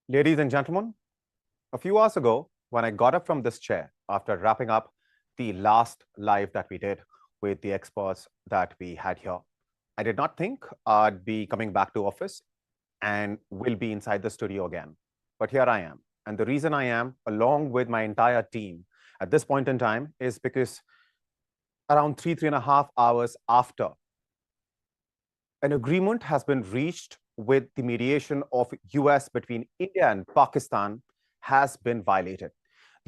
Ladies and gentlemen, a few hours ago, when I got up from this chair after wrapping up the last live that we did with the experts that we had here, I did not think I'd be coming back to office and will be inside the studio again. But here I am. And the reason I am, along with my entire team at this point in time, is because around 3.5 hours after, an agreement has been reached with the mediation of US between India and Pakistan has been violated.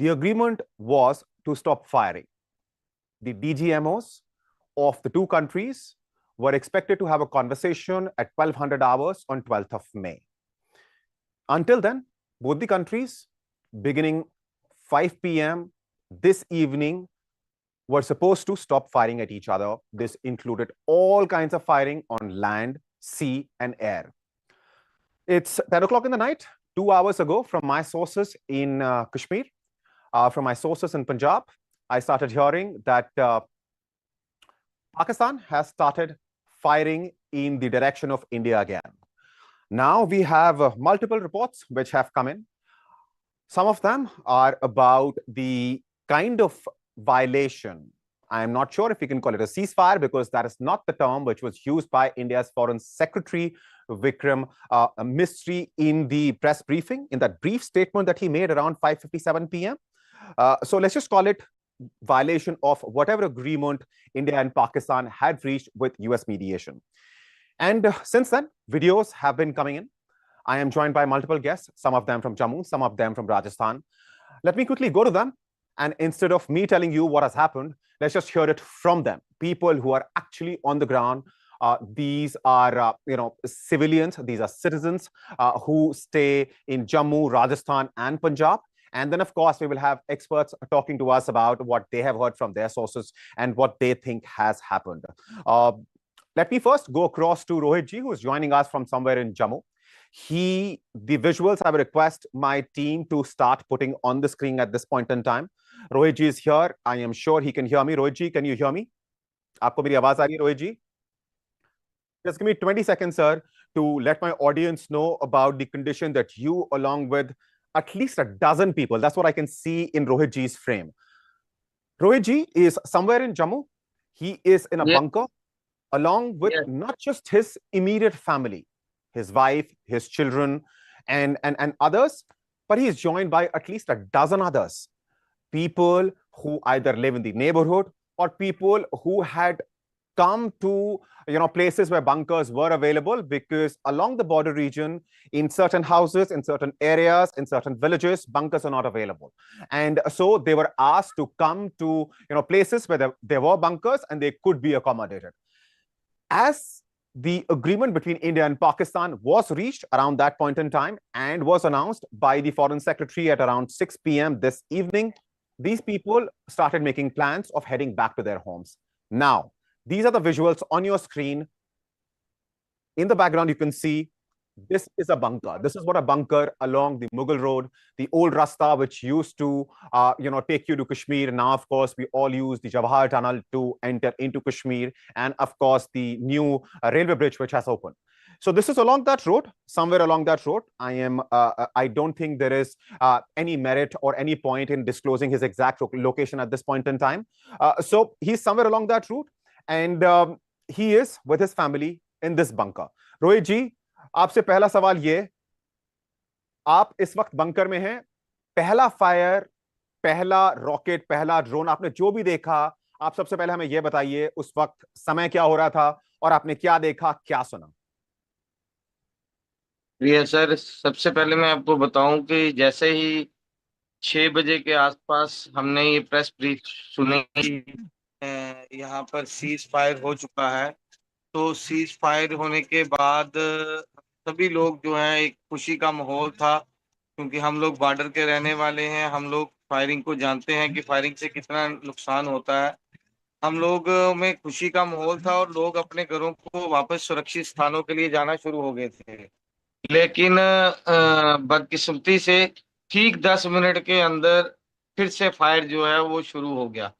The agreement was to stop firing. The DGMOs of the two countries were expected to have a conversation at 1200 hours on 12th of May. Until then, both the countries, beginning 5 p.m. this evening, were supposed to stop firing at each other. This included all kinds of firing on land, sea, and air. It's 10 o'clock in the night, 2 hours ago, from my sources in Kashmir, from my sources in Punjab, I started hearing that Pakistan has started firing in the direction of India again. Now we have multiple reports which have come in. Some of them are about the kind of violation. I'm not sure if we can call it a ceasefire, because that is not the term which was used by India's Foreign Secretary Vikram Misri in the press briefing, in that brief statement that he made around 5:57 p.m. So let's just call it violation of whatever agreement India and Pakistan had reached with US mediation. And since then, videos have been coming in. I am joined by multiple guests, some of them from Jammu, some of them from Rajasthan. Let me quickly go to them. And instead of me telling you what has happened, let's just hear it from them. People who are actually on the ground. These are, civilians. These are citizens who stay in Jammu, Rajasthan, and Punjab. And then, of course, we will have experts talking to us about what they have heard from their sources and what they think has happened. Let me first go across to Rohit ji, who is joining us from somewhere in Jammu. The visuals I will request my team to start putting on the screen at this point in time. Rohit ji is here. I am sure he can hear me. Rohit ji, can you hear me? Aapko meri awaaz aa rahi hai, Rohit ji? Just give me 20 seconds, sir, to let my audience know about the condition that you, along with at least a dozen people, that's what I can see in Rohit ji's frame. Rohit ji is somewhere in Jammu. He is in a bunker, along with not just his immediate family, his wife, his children, and others, but he is joined by at least a dozen others. People who either live in the neighborhood or people who had come to places where bunkers were available, because along the border region, in certain houses, in certain areas, in certain villages, bunkers are not available. And so they were asked to come to places where there were bunkers and they could be accommodated. As the agreement between India and Pakistan was reached around that point in time and was announced by the Foreign Secretary at around 6 p.m. this evening, these people started making plans of heading back to their homes. Now, these are the visuals on your screen. In the background, you can see this is a bunker. This is what a bunker along the Mughal Road, the old Rasta, which used to, take you to Kashmir. Now, of course, we all use the Jawahar Tunnel to enter into Kashmir. And, of course, the new railway bridge, which has opened. So this is along that road, somewhere along that road. I don't think there is any merit or any point in disclosing his exact location at this point in time. So he's somewhere along that route. And he is with his family in this bunker. Rohit ji, आपसे पहला सवाल ये, आप इस वक्त bunker में हैं, पहला फायर, पहला रॉकेट, पहला ड्रोन, आपने जो भी देखा, आप सबसे पहले हमें ये बताइए उस वक्त समय क्या हो रहा था और आपने क्या देखा, क्या सुना? प्रिय सर, सबसे पहले मैं आपको बताऊं कि जैसे ही 6 बजे के आसपास हमने ये प्रेस ब्रीफ सुनी, यहाँ पर सीज फायर हो चुका है। तो सीज फायर होने के बाद सभी लोग जो हैं, एक खुशी का माहौल था, क्योंकि हम लोग बॉर्डर के रहने वाले हैं। हम लोग फायरिंग को जानते हैं कि फायरिंग से कितना नुकसान होता है। हम लोग में खुशी का माहौल था और लोग अपने घरों को वापस सुरक्षित स्थानों के लिए जाना शुरू हो गए थे। लेकिन बदकिस्मती से ठीक 10 मिनट के अंदर फिर से फायर जो है वो शुरू हो गया।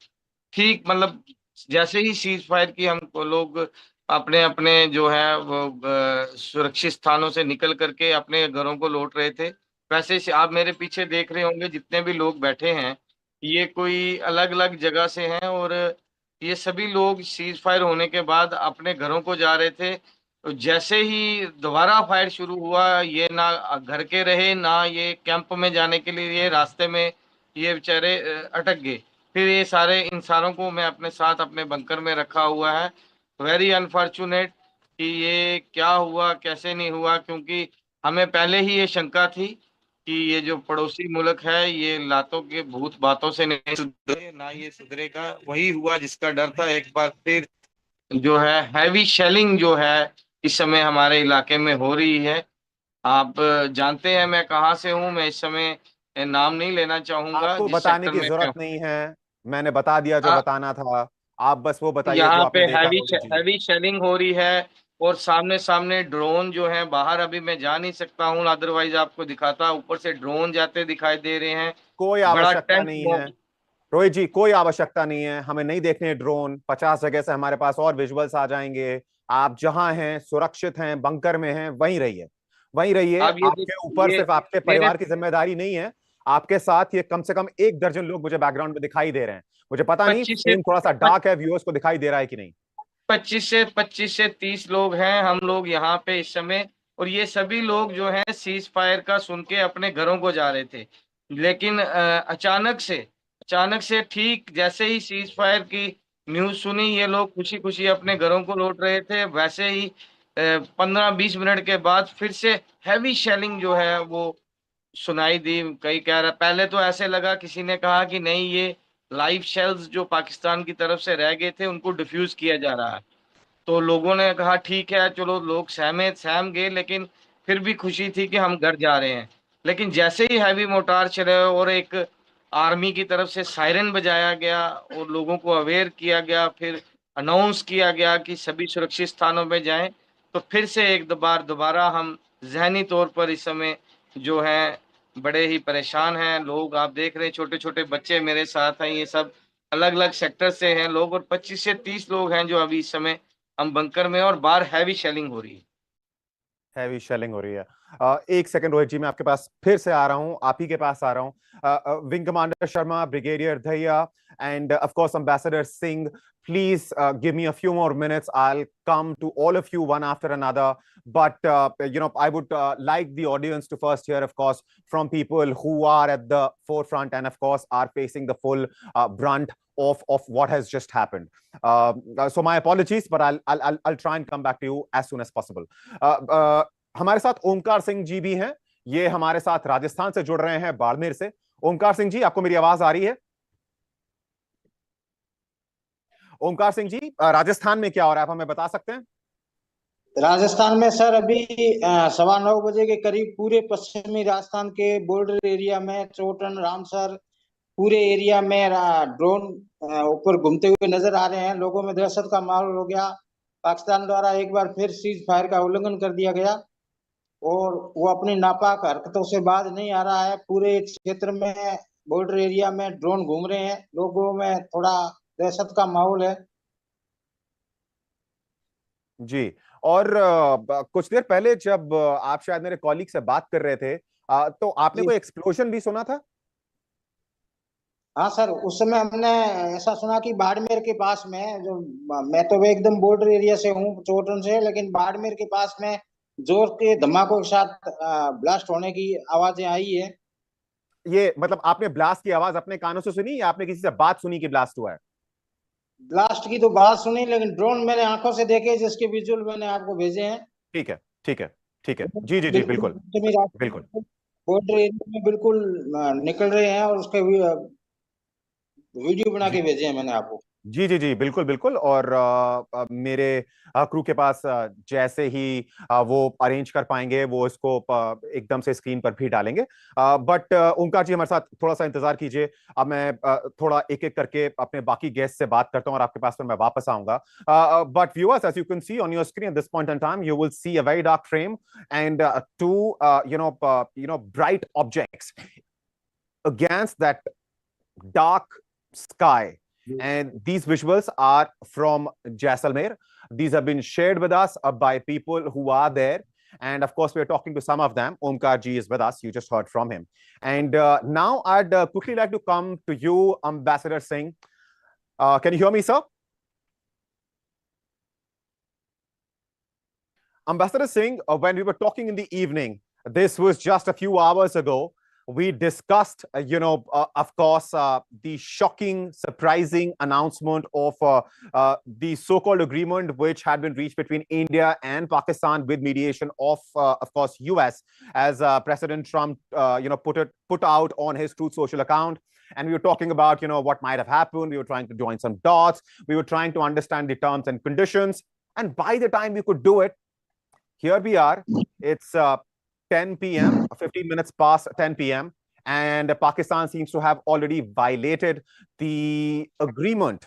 ठीक मतलब जैसे ही सीज फायर की, हम लोग अपने अपने जो है वो सुरक्षित स्थानों से निकल करके अपने घरों को लौट रहे थे, वैसे से आप मेरे पीछे देख रहे होंगे जितने भी लोग बैठे हैं, ये कोई अलग अलग जगह से हैं, और ये सभी लोग सीज फायर होने के बाद अपने घरों को जा रहे थे। तो जैसे ही दोबारा फायर शुरू हुआ, ये ना घर के रहे, ना ये कैंप में जाने के लिए ये रास्ते में ये बेचारे अटक गए। फिर ये सारे इंसानों को मैं अपने साथ अपने बंकर में रखा हुआ है। वेरी अनफॉर्चुनेट कि ये क्या हुआ कैसे नहीं हुआ, क्योंकि हमें पहले ही ये शंका थी कि ये जो पड़ोसी मुल्क है ये लातों के भूत बातों से नहीं सुधरे, ना ये सुधरेगा। वही हुआ जिसका डर था। एक बार फिर जो है हैवी शेलिंग जो है इस समय हमारे इलाके में हो रही है। आप जानते हैं मैं कहाँ से हूँ। मैं इस समय नाम नहीं लेना चाहूंगा आपको जिस बताने सेक्टर की में जरूरत मैं नहीं है, मैंने बता दिया जो हूँ। बताना था। आप बस वो बताइए जो यहाँ पे आपने देखा हैवी रोहित जी। हैवी शेलिंग हो रही है, और सामने सामने ड्रोन जो है बाहर अभी मैं जा नहीं सकता हूँ, अदरवाइज आपको दिखाता। ऊपर से ड्रोन जाते दिखाई दे रहे हैं। कोई बड़ा आवश्यकता टेंस। नहीं है रोहित जी, कोई आवश्यकता नहीं है, हमें नहीं देखने ड्रोन। 50 जगह से हमारे पास और विजुअल्स आ जाएंगे। आप जहां हैं, सुरक्षित हैं, बंकर में हैं, वहीं रहिए, वहीं रहिए। आप ये आपके ऊपर ये सिर्फ आपके मेरे परिवार की जिम्मेदारी नहीं है, आपके साथ ये कम से कम 1 दर्जन लोग मुझे बैकग्राउंड में दिखाई दे रहे हैं। मुझे पता नहीं 25 से सीन थोड़ा सा डार्क है, व्यूअर्स को दिखाई दे रहा है कि नहीं। 25 से 30 लोग हैं हम लोग यहाँ पे इस समय। और ये सभी लोग जो हैं सीज फायर का सुन के अपने घरों को जा रहे थे। लेकिन अचानक से ठीक जैसे ही सीज फायर की न्यूज सुनी, ये लोग खुशी खुशी अपने घरों को लौट रहे थे। वैसे ही 15-20 मिनट के बाद फिर से हैवी शेलिंग जो है वो सुनाई दी। कई कह रहा, पहले तो ऐसे लगा, किसी ने कहा कि नहीं ये लाइव शेल्स जो पाकिस्तान की तरफ से रह गए थे उनको डिफ्यूज किया जा रहा है। तो लोगों ने कहा ठीक है चलो, लोग सहम गए, लेकिन फिर भी खुशी थी कि हम घर जा रहे हैं। लेकिन जैसे ही हैवी मोटार चले और एक आर्मी की तरफ से सायरन बजाया गया और लोगों को अवेयर किया गया, फिर अनाउंस किया गया कि सभी सुरक्षित स्थानों पे जाएं, तो फिर से एक बार दोबारा हम जहनी तौर पर इस समय जो है बड़े ही परेशान हैं। लोग आप देख रहे हैं, छोटे छोटे बच्चे मेरे साथ हैं, ये सब अलग अलग सेक्टर से हैं लोग, और 25 से 30 लोग हैं जो अभी इस समय हम बंकर में, और बाहर हैवी शेलिंग हो रही है। हैवी शेलिंग हो रही है। 1 सेकंड रोहित जी, मैं आपके पास फिर से आ रहा हूं, आप ही के पास आ रहा हूं। Wing commander Sharma, brigadier Dahiya, end of course ambassador Singh, please give me a few more minutes. I'll come to all of you one after another. But I would like the audience to first hear, of course, from people who are at the forefront and, of course, are facing the full brunt of what has just happened. So my apologies, but I'll try and come back to you as soon as possible. हमारे साथ ओमकार सिंह जी भी हैं। ये हमारे साथ राजस्थान से जुड़ रहे हैं, बाड़मेर से। ओमकार सिंह जी, आपको मेरी आवाज आ रही है? ओमकार सिंह जी, राजस्थान में क्या हो रहा है, आप हमें बता सकते हैं? राजस्थान में सर अभी 9:15 बजे के करीब पूरे पश्चिमी राजस्थान के बॉर्डर एरिया में चोटन रामसर पूरे एरिया में ड्रोन ऊपर घूमते हुए नजर आ रहे हैं। लोगों में दहशत का माहौल हो गया। पाकिस्तान द्वारा एक बार फिर सीज फायर का उल्लंघन कर दिया गया और वो अपनी नापाक हरकतों से बाज नहीं आ रहा है। पूरे क्षेत्र में बॉर्डर एरिया में ड्रोन घूम रहे हैं। लोगों में थोड़ा दहशत का माहौल है। जी। और कुछ देर पहले जब आप शायद मेरे कॉलीग से बात कर रहे थे, तो आपने जी कोई एक्सप्लोजन भी सुना था? हाँ सर, उस समय हमने ऐसा सुना कि बाड़मेर के पास में जो, मैं तो वे एकदम बॉर्डर एरिया से हूँ चोटन से, लेकिन बाड़मेर के पास में जोर के धमाकों के साथ ब्लास्ट होने की आवाजें आई है। ये मतलब आपने ब्लास्ट की आवाज अपने कानों से सुनी या आपने किसी से बात सुनी कि ब्लास्ट हुआ है? ब्लास्ट की तो बात सुनी, लेकिन ड्रोन मैंने आंखों से देखे जिसके विजुअल मैंने आपको भेजे हैं। ठीक है, ठीक है, ठीक है। जी जी जी, बिल्कुल बिल्कुल, पश्चिमी बिल्कुल। राजस्थान बॉर्डर एरिया में बिल्कुल निकल रहे हैं, और उसके वीडियो बना जी के भेजे हैं मैंने आपको। जी जी जी, बिल्कुल बिल्कुल। और मेरे क्रू के पास जैसे ही वो अरेंज कर पाएंगे, वो इसको एकदम से स्क्रीन पर भी डालेंगे। बट ओंकार जी, हमारे साथ थोड़ा सा इंतजार कीजिए। अब मैं थोड़ा एक एक करके अपने बाकी गेस्ट से बात करता हूं और आपके पास फिर मैं वापस आऊंगा। But viewers, as you can see on your screen at this point in time, you will see a very dark frame and two bright objects against that dark sky. And these visuals are from Jaisalmer. These have been shared with us by people who are there. And of course, we're talking to some of them. Omkar ji is with us. You just heard from him. And now I'd quickly like to come to you, Ambassador Singh. Can you hear me, sir? Ambassador Singh, when we were talking in the evening, this was just a few hours ago, we discussed, of course, the shocking, surprising announcement of the so-called agreement which had been reached between India and Pakistan with mediation of course, US, as President Trump, put out on his Truth Social account. And we were talking about, what might have happened. We were trying to join some dots. We were trying to understand the terms and conditions. And by the time we could do it, here we are. It's 10 p.m., 15 minutes past 10 p.m. And Pakistan seems to have already violated the agreement.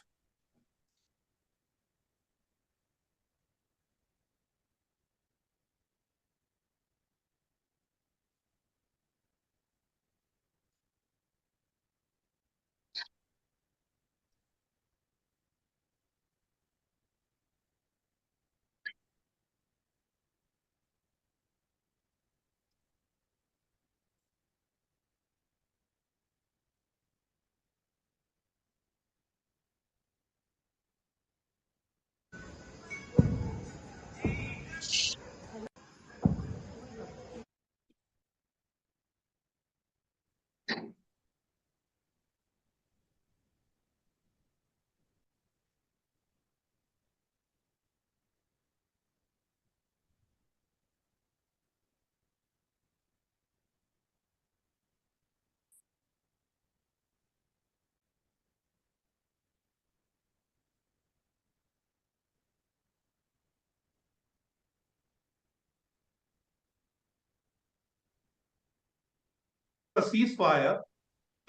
A ceasefire,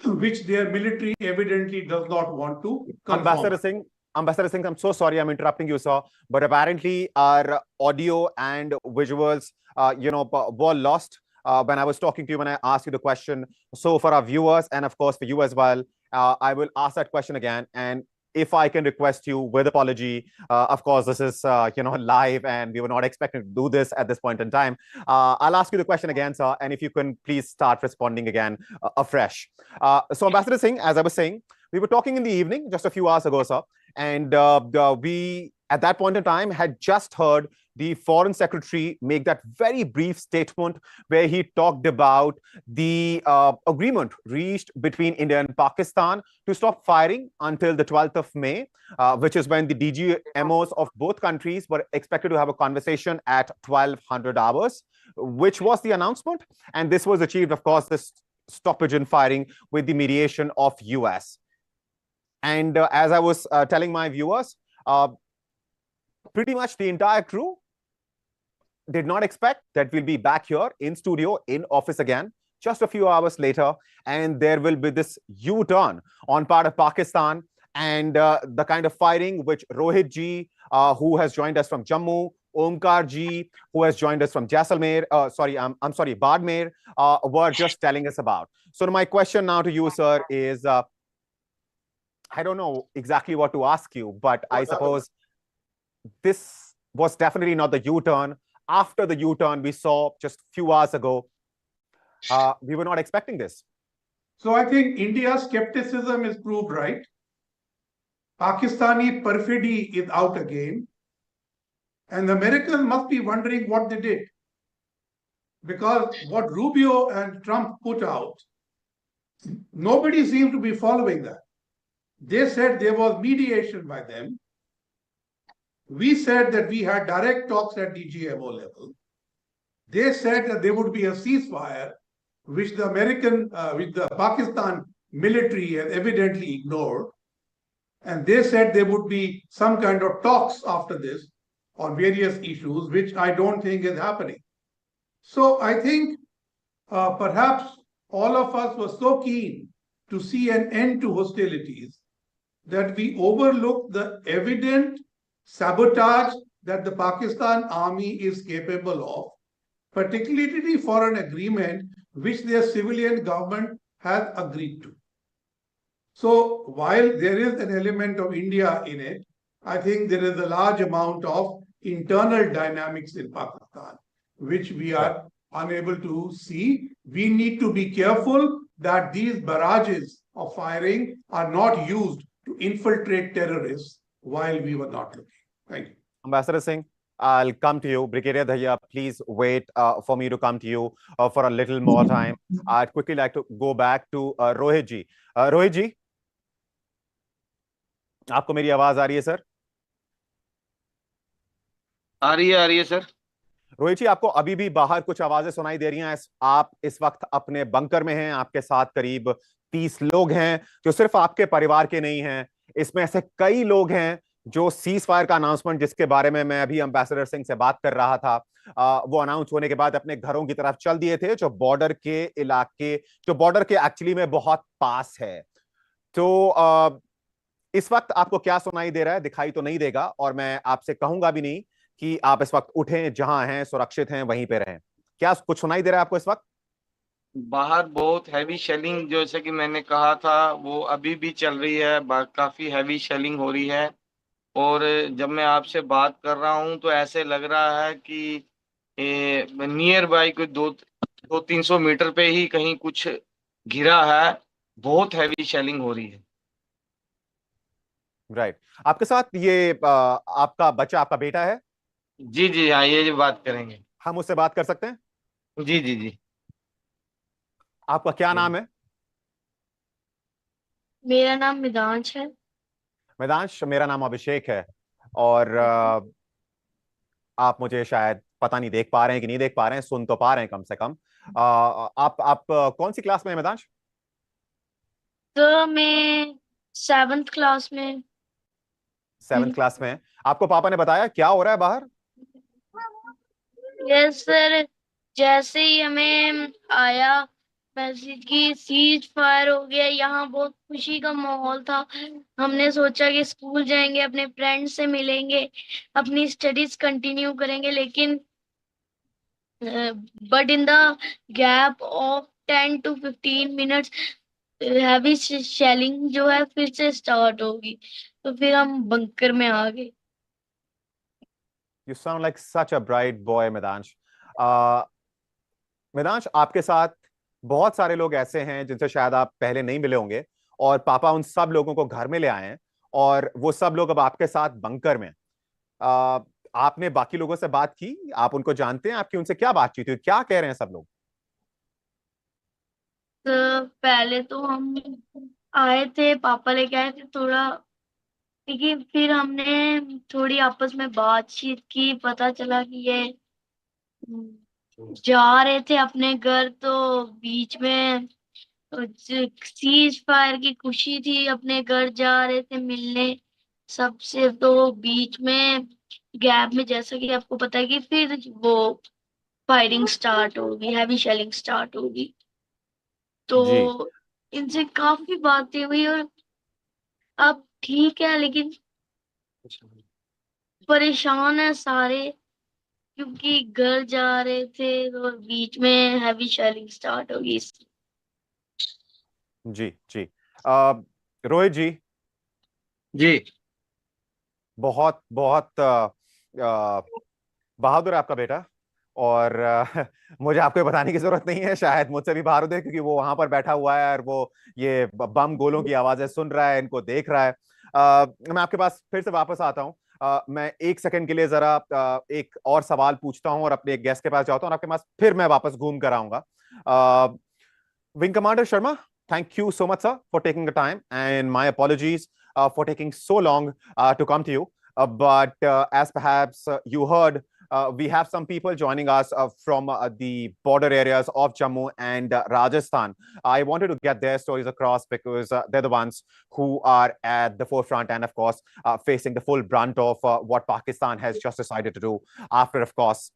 which their military evidently does not want to confirm. Ambassador Singh, I'm so sorry I'm interrupting you, sir, but apparently our audio and visuals, were lost when I was talking to you, when I asked you the question. So for our viewers and of course for you as well, I will ask that question again. And if I can request you with apology, of course, this is, live and we were not expecting to do this at this point in time. I'll ask you the question again, sir, and if you can please start responding again afresh. So Ambassador Singh, as I was saying, we were talking in the evening just a few hours ago, sir, and we, at that point in time, had just heard the Foreign Secretary make that very brief statement where he talked about the agreement reached between India and Pakistan to stop firing until the 12th of May, which is when the DGMOs of both countries were expected to have a conversation at 1200 hours, which was the announcement. And this was achieved, of course, this stoppage in firing with the mediation of US. And as I was telling my viewers, pretty much the entire crew did not expect that we'll be back here in studio, in office again, just a few hours later, and there will be this U-turn on part of Pakistan and the kind of firing which Rohit ji, who has joined us from Jammu, Omkar ji, who has joined us from Jaisalmer, Barmer, were just telling us about. So my question now to you, sir, is I don't know exactly what to ask you, but I suppose this was definitely not the U-turn. After the U-turn we saw just a few hours ago, we were not expecting this. So I think India's skepticism is proved right. Pakistani perfidy is out again. And the Americans must be wondering what they did. Because what Rubio and Trump put out, nobody seemed to be following that. They said there was mediation by them. We said that we had direct talks at DGMO level. They said that there would be a ceasefire, which the Pakistan military has evidently ignored. And they said there would be some kind of talks after this on various issues, which I don't think is happening. So I think perhaps all of us were so keen to see an end to hostilities that we overlooked the evident sabotage that the Pakistan army is capable of, particularly for an agreement which their civilian government has agreed to. So while there is an element of India in it, I think there is a large amount of internal dynamics in Pakistan, which we are unable to see. We need to be careful that these barrages of firing are not used to infiltrate terrorists while we were not looking. Thank you. Ambassador Singh, I'll come to you. Brigadier Dahiya, please wait for me to come to you for a little more time. I'd quickly like to go back to Rohit ji. Rohit ji, आपको मेरी आवाज आ रही है sir? आ रही है sir. Rohit जी, आपको अभी भी बाहर कुछ आवाजें सुनाई दे रही हैं? आप इस वक्त अपने बंकर में हैं, आपके साथ करीब 30 लोग हैं जो सिर्फ आपके परिवार के नहीं हैं। इसमें ऐसे कई लोग हैं जो सीज फायर का अनाउंसमेंट, जिसके बारे में मैं अभी एम्बेसडर सिंह से बात कर रहा था, वो अनाउंस होने के बाद अपने घरों की तरफ चल दिए थे, जो बॉर्डर के इलाके, जो बॉर्डर के एक्चुअली में बहुत पास है। तो इस वक्त आपको क्या सुनाई दे रहा है? दिखाई तो नहीं देगा, और मैं आपसे कहूंगा भी नहीं कि आप इस वक्त उठें, जहां हैं सुरक्षित हैं वहीं पे रहें। क्या कुछ सुनाई दे रहा है आपको इस वक्त? बाहर बहुत हैवी शेलिंग, जैसे कि मैंने कहा था, वो अभी भी चल रही है। काफी हैवी शेलिंग हो रही है। और जब मैं आपसे बात कर रहा हूं तो ऐसे लग रहा है कि नियर बाई कोई 200-300 मीटर पे ही कहीं कुछ गिरा है। बहुत हैवी शेलिंग हो रही है। राइट। आपके साथ ये आपका बच्चा, आपका बेटा है? जी जी हाँ, ये जो बात करेंगे। हम उससे बात कर सकते हैं? जी जी जी। आपका क्या नाम है? मेरा नाम मिदांश है। वेदांश, मेरा नाम अभिषेक है। और आप मुझे शायद पता नहीं देख पा रहे हैं कि नहीं देख पा रहे हैं, सुन तो पा रहे हैं कम से कम। आप कौन सी क्लास में हैं वेदांश? तो मैं 7th क्लास में। 7th क्लास में हैं। आपको पापा ने बताया क्या हो रहा है बाहर? यस सर, जैसे ही हमें आया मैसेज की सीज फायर हो गया, यहाँ बहुत खुशी का माहौल था। हमने सोचा कि स्कूल जाएंगे, अपने फ्रेंड्स से मिलेंगे, अपनी स्टडीज कंटिन्यू करेंगे, लेकिन but in the gap of 10 to 15 minutes heavy shelling जो है फिर से स्टार्ट होगी, तो फिर हम बंकर में आ गए। You sound like such a bright boy Midansh. Midansh, आपके साथ बहुत सारे लोग ऐसे हैं जिनसे शायद आप पहले नहीं मिले होंगे, और पापा उन सब लोगों को घर में ले आए हैं, और वो सब लोग अब आपके साथ बंकर में। आपने बाकी लोगों से बात की? आप उनको जानते हैं? आपकी उनसे क्या बातचीत हुई? क्या कह रहे हैं सब लोग? तो पहले तो हम आए थे, पापा लेके आए थे थोड़ा, लेकिन फिर हमने थोड़ी आपस में बातचीत की, पता चला कि ये जा रहे थे अपने घर, तो बीच में सीज फायर की खुशी थी, अपने घर जा रहे थे मिलने सबसे, तो बीच में गैप में जैसा कि आपको पता है कि फिर वो फायरिंग स्टार्ट होगी, हैवी शेलिंग स्टार्ट होगी। जी तो इनसे काफी बातें हुई, और अब ठीक है, लेकिन परेशान है सारे, क्योंकि घर जा रहे थे और बीच में हैवी शेलिंग स्टार्ट होगी। जी जी। रोहित जी, जी बहुत बहुत बहादुर है आपका बेटा। और मुझे आपको ये बताने की जरूरत नहीं है, शायद मुझसे भी बहादुर है, क्योंकि वो वहां पर बैठा हुआ है और वो ये बम गोलों की आवाजें सुन रहा है, इनको देख रहा है। मैं आपके पास फिर से वापस आता हूँ। मैं एक सेकंड के लिए जरा एक और सवाल पूछता हूँ और अपने एक गेस्ट के पास जाता हूँ, और आपके पास फिर मैं वापस घूम कर आऊंगा। Wing Commander Sharma, thank you so much, sir, for taking the time, and my apologies for taking so long to come to you. But as perhaps you heard, we have some people joining us from the border areas of Jammu and Rajasthan. I wanted to get their stories across because they're the ones who are at the forefront and, of course, facing the full brunt of what Pakistan has just decided to do after, of course,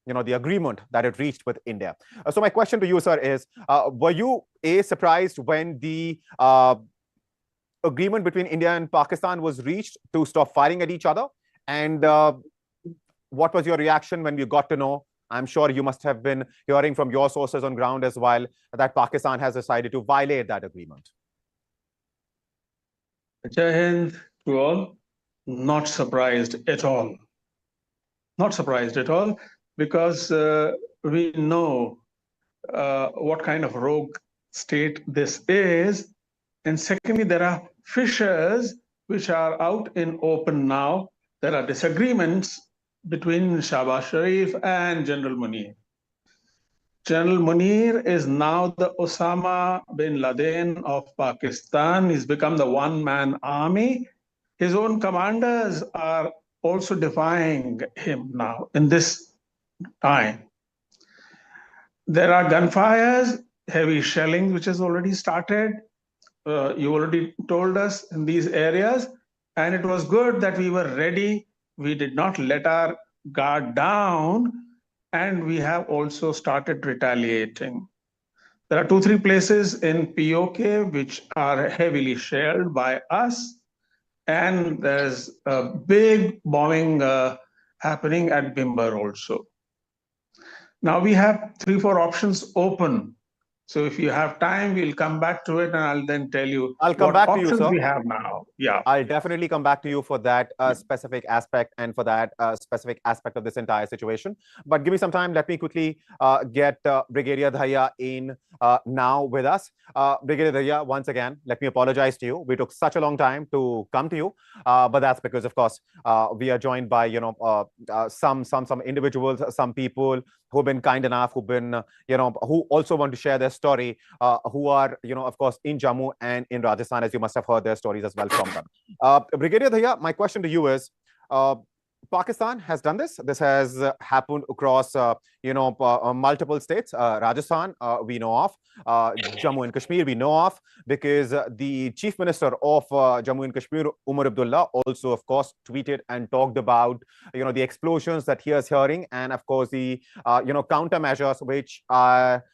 the agreement that it reached with India. So my question to you, sir, is were you surprised when the agreement between India and Pakistan was reached to stop firing at each other? And what was your reaction when you got to know? I'm sure you must have been hearing from your sources on ground as well that Pakistan has decided to violate that agreement. Jai Hind to all. Not surprised at all. Not surprised at all. because we know what kind of rogue state this is. And secondly, there are fissures which are out in open now. There are disagreements between Shahbaz Sharif and General Munir. General Munir is now the Osama bin Laden of Pakistan. He's become the one-man army. His own commanders are also defying him now in this time. There are gunfires, heavy shelling, which has already started. You already told us in these areas, and it was good that we were ready. We did not let our guard down, and we have also started retaliating. There are 2-3 places in POK which are heavily shelled by us, and there's a big bombing happening at Bimber also. Now we have 3-4 options open. So if you have time, we'll come back to it, and I'll then tell you I'll come what back to you, options sir. we have now. Yeah. I'll definitely come back to you for that specific aspect and for that specific aspect of this entire situation. But give me some time. Let me quickly get Brigadier Dhaya in now with us. Brigadier Dhaya, once again, let me apologize to you. We took such a long time to come to you, but that's because, of course, we are joined by some individuals, some people who've been kind enough, who've been who also want to share their story, who are of course in Jammu and in Rajasthan, as you must have heard their stories as well from them. Brigadier Dhaya, my question to you is, Pakistan has done this. This has happened across, multiple states. Rajasthan, we know of. Jammu and Kashmir, we know of, because the Chief Minister of Jammu and Kashmir, Umar Abdullah, also, of course, tweeted and talked about, the explosions that he is hearing, and of course the, countermeasures which are,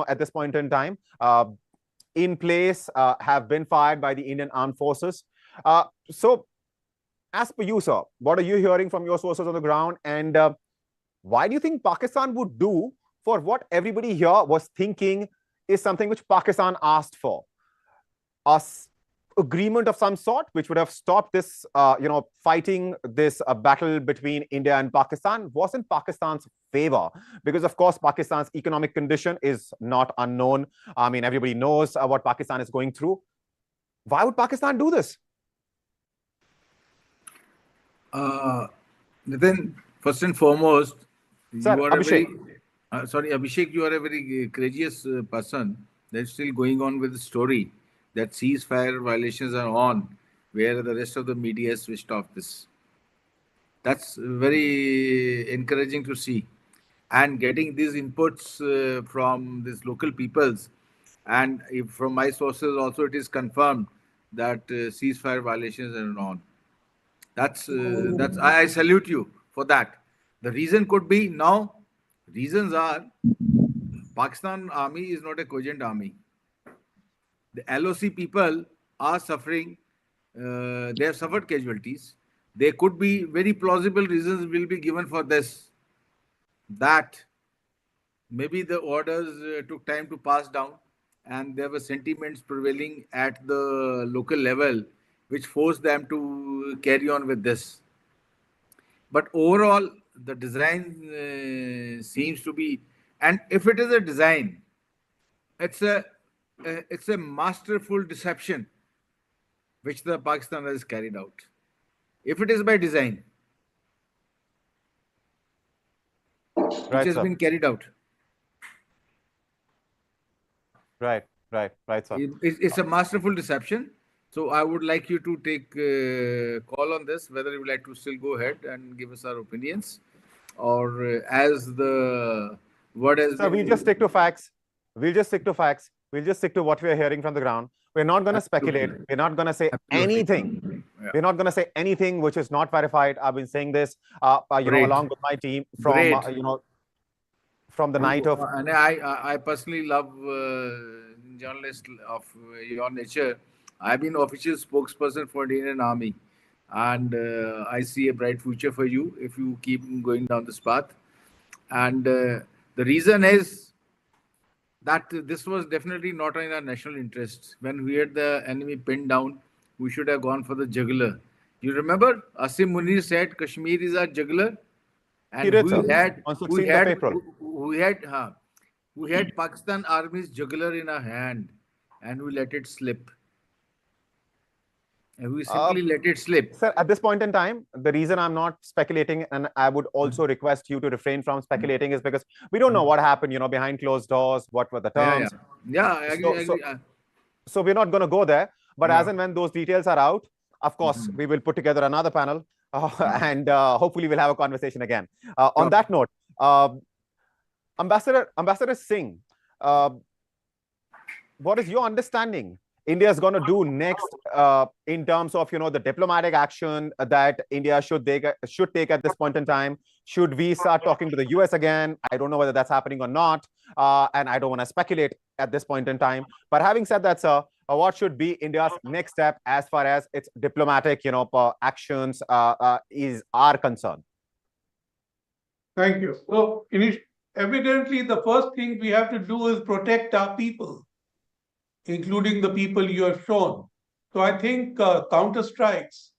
at this point in time, in place, have been fired by the Indian Armed Forces. So, as per you, sir, what are you hearing from your sources on the ground? And why do you think Pakistan would do for what everybody here was thinking is something which Pakistan asked for? Agreement of some sort, which would have stopped this, fighting this battle between India and Pakistan, was in Pakistan's favor. Because, of course, Pakistan's economic condition is not unknown. I mean, everybody knows what Pakistan is going through. Why would Pakistan do this? Nitin, first and foremost, Sir, you are Abhishek. Abhishek, you are a very courageous person that's still going on with the story that ceasefire violations are on, where the rest of the media has switched off this. That's very encouraging to see. And getting these inputs from these local peoples, and from my sources also it is confirmed that ceasefire violations are on. That's I salute you for that. The reason could be now. Reasons are Pakistan army is not a cogent army. The LOC people are suffering. They have suffered casualties. There could be very plausible reasons will be given for this. That maybe the orders took time to pass down, and there were sentiments prevailing at the local level, which forced them to carry on with this. But overall, the design seems to be, and if it is a design, it's a masterful deception which the Pakistan has carried out. If it is by design, which has been carried out. Right, sir. It's a masterful deception. So I would like you to take call on this, whether you would like to still go ahead and give us our opinions, or as the word has. Sir, we'll just stick to facts. We'll just stick to what we are hearing from the ground. We're not going to speculate. We're not going to say anything. Yeah. We're not going to say anything which is not verified. I've been saying this, along with my team from, from the night of. And I personally love journalists of your nature. I've been official spokesperson for the Indian Army, and I see a bright future for you if you keep going down this path. And the reason is that this was definitely not in our national interest. When we had the enemy pinned down, we should have gone for the jugular. You remember Asim Munir said Kashmir is our jugular, He And did, sir, on 16th of April. we had Pakistan Army's jugular in our hand, and we let it slip. And we simply let it slip. Sir, at this point in time, the reason I'm not speculating, and I would also request you to refrain from speculating, is because we don't know what happened, behind closed doors, what were the terms. Yeah, I agree. So we're not going to go there. But Yeah. as and when those details are out, of course, we will put together another panel and hopefully we'll have a conversation again. On that note, Ambassador Singh, what is your understanding India is going to do next in terms of the diplomatic action that India should take at this point in time? Should we start talking to the US again? I don't know whether that's happening or not, and I don't want to speculate at this point in time. But having said that, sir, what should be India's next step as far as its diplomatic actions are concerned? Thank you. So evidently, the first thing we have to do is protect our people, including the people you have shown. So I think counter-strikes